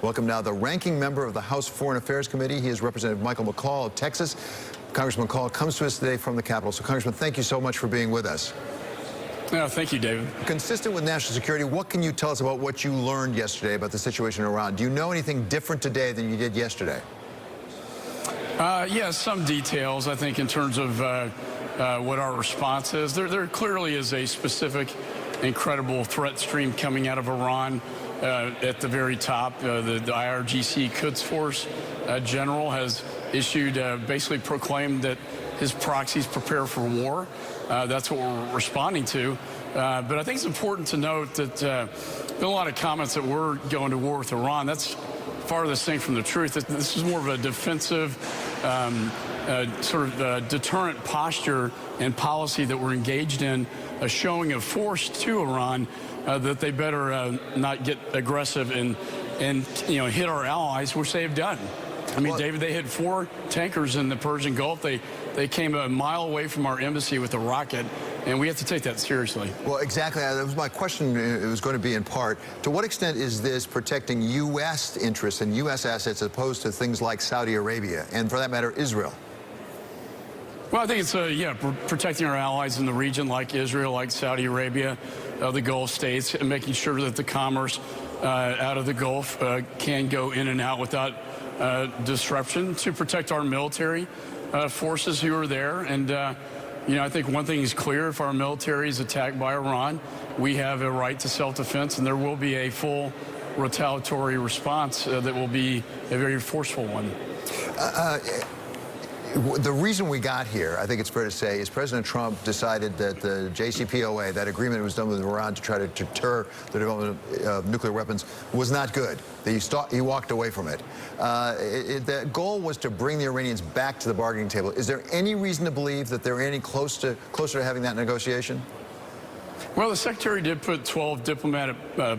Welcome now the ranking member of the House Foreign Affairs Committee. He is Representative Michael McCaul of Texas. Congressman McCaul comes to us today from the Capitol. So, Congressman, thank you so much for being with us. No, thank you, David. Consistent with national security, what can you tell us about what you learned yesterday about the situation in Iran? Do you know anything different today than you did yesterday? Yeah, some details, I think, in terms of what our response is. There clearly is a specific, incredible threat stream coming out of Iran. At the very top, the IRGC Quds Force general has issued, basically proclaimed that his proxies prepare for war. That's what we're responding to. But I think it's important to note that been a lot of comments that we're going to war with Iran. That's farthest thing from the truth. This is more of a defensive, sort of deterrent posture and policy that we're engaged in, a showing of force to Iran that they better not get aggressive and hit our allies, which they have done. I mean, David, they hit 4 tankers in the Persian Gulf. They came a mile away from our embassy with a rocket, and we have to take that seriously. Well, exactly. That was my question. It was going to be in part, to what extent is this protecting U.S. interests and U.S. assets as opposed to things like Saudi Arabia and, for that matter, Israel? Well, I think it's, protecting our allies in the region like Israel, like Saudi Arabia, the Gulf states, and making sure that the commerce out of the Gulf can go in and out without disruption, to protect our military forces who are there. And, I think one thing is clear: if our military is attacked by Iran, we have a right to self-defense, and there will be a full retaliatory response that will be a very forceful one. The reason we got here, I think it's fair to say, is President Trump decided that the JCPOA, that agreement was done with Iran to try to deter the development of nuclear weapons, was not good. He walked away from it. The goal was to bring the Iranians back to the bargaining table. Is there any reason to believe that they're any closer to having that negotiation? Well, the Secretary did put 12 diplomatic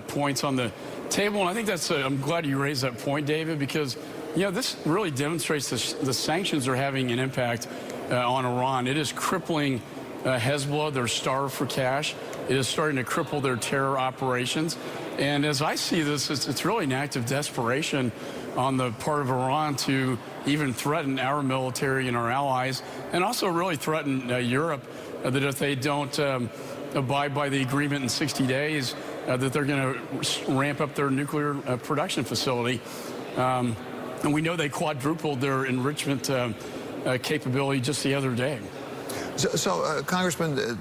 points on the table, and I think that's I'm glad you raised that point, David, because this really demonstrates the sanctions are having an impact on Iran. It is crippling Hezbollah. They're starved for cash. It is starting to cripple their terror operations. And as I see this, it's really an act of desperation on the part of Iran to even threaten our military and our allies, and also really threaten Europe, that if they don't abide by the agreement in 60 days, that they're going to ramp up their nuclear production facility. And we know they quadrupled their enrichment capability just the other day. So Congressman,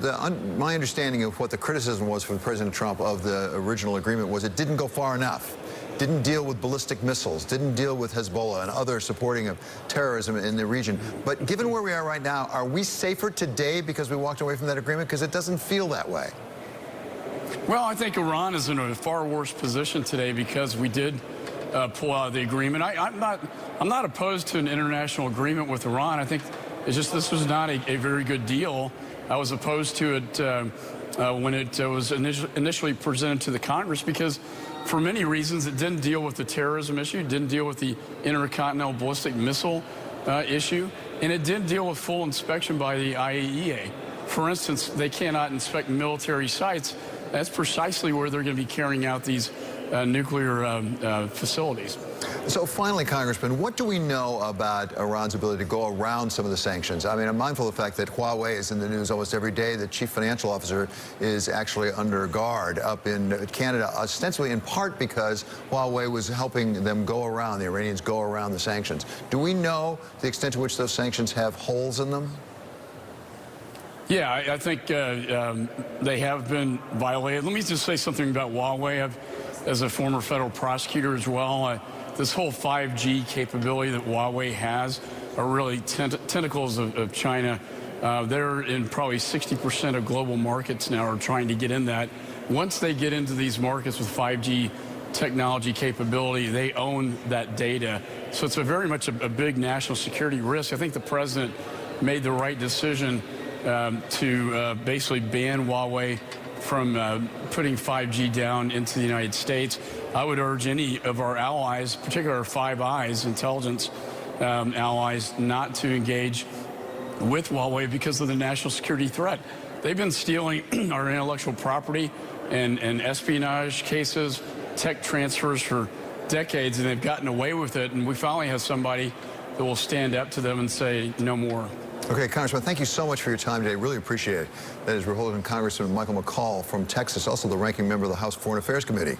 my understanding of what the criticism was from President Trump of the original agreement was it didn't go far enough. Didn't deal with ballistic missiles, didn't deal with Hezbollah and other supporting of terrorism in the region. But given where we are right now, are we safer today because we walked away from that agreement? Because it doesn't feel that way. Well, I think Iran is in a far worse position today because we did pull out of the agreement. I'm not opposed to an international agreement with Iran. I think it's just this was not a very good deal. I was opposed to it when it was initially presented to the Congress because, for many reasons, it didn't deal with the terrorism issue, didn't deal with the intercontinental ballistic missile issue, and it didn't deal with full inspection by the IAEA. For instance, they cannot inspect military sites. That's precisely where they're going to be carrying out these nuclear facilities. So finally, Congressman, what do we know about Iran's ability to go around some of the sanctions? I mean, I'm mindful of the fact that Huawei is in the news almost every day. The chief financial officer is actually under guard up in Canada, ostensibly in part because Huawei was helping them go around, the Iranians go around the sanctions. Do we know the extent to which those sanctions have holes in them? Yeah, I think they have been violated. Let me just say something about Huawei. As a former federal prosecutor as well, this whole 5G capability that Huawei has are really tentacles of China. They're in probably 60% of global markets now are trying to get in that. Once they get into these markets with 5G technology capability, they own that data. So it's very much a big national security risk. I think the president made the right decision to basically ban Huawei from putting 5G down into the United States. I would urge any of our allies, particularly our Five Eyes intelligence allies, not to engage with Huawei because of the national security threat. They've been stealing our intellectual property and espionage cases, tech transfers for decades, and they've gotten away with it. And we finally have somebody that will stand up to them and say no more. Okay, Congressman, thank you so much for your time today. Really appreciate it. That is Republican Congressman Michael McCaul from Texas, also the ranking member of the House Foreign Affairs Committee.